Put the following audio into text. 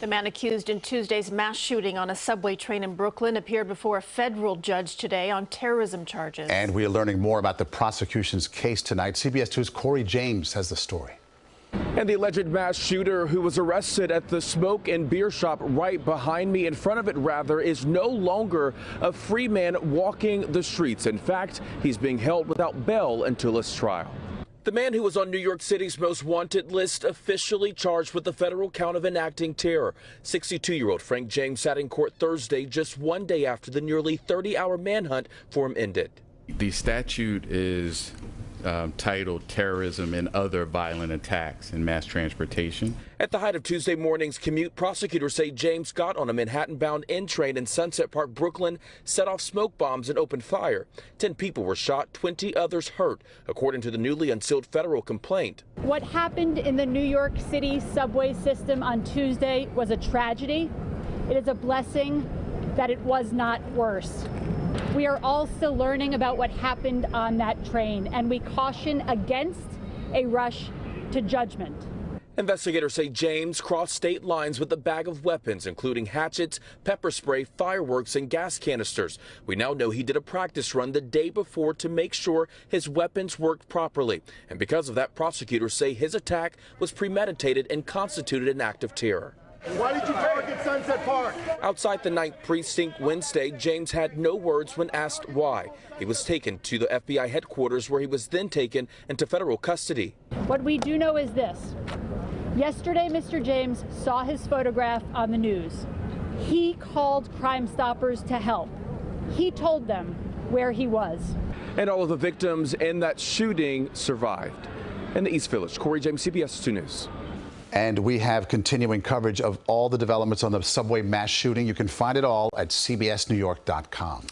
The man accused in Tuesday's mass shooting on a subway train in Brooklyn appeared before a federal judge today on terrorism charges. And we are learning more about the prosecution's case tonight. CBS 2's Cory James has the story. And the alleged mass shooter who was arrested at the smoke and beer shop right behind me, in front of it rather, is no longer a free man walking the streets. In fact, he's being held without bail until his trial. The man who was on New York City's most wanted list officially charged with the federal count of enacting terror. 62-year-old Frank James sat in court Thursday, just one day after the nearly 30-hour manhunt for him ended. The statute is titled Terrorism and Other Violent Attacks in Mass Transportation. At the height of Tuesday morning's commute, prosecutors say James got on a Manhattan-bound N train in Sunset Park, Brooklyn, set off smoke bombs and opened fire. 10 people were shot, 20 others hurt, according to the newly unsealed federal complaint. What happened in the New York City subway system on Tuesday was a tragedy. It is a blessing that it was not worse. We are all still learning about what happened on that train, and we caution against a rush to judgment. Investigators say James crossed state lines with a bag of weapons, including hatchets, pepper spray, fireworks, and gas canisters. We now know he did a practice run the day before to make sure his weapons worked properly. And because of that, prosecutors say his attack was premeditated and constituted an act of terror. Why did you target Sunset Park? Outside the 9th Precinct Wednesday, James had no words when asked why. He was taken to the FBI headquarters, where he was then taken into federal custody. What we do know is this. Yesterday, Mr. James saw his photograph on the news. He called Crime Stoppers to help. He told them where he was. And all of the victims in that shooting survived. In the East Village, Cory James, CBS 2 News. And we have continuing coverage of all the developments on the subway mass shooting. You can find it all at cbsnewyork.com.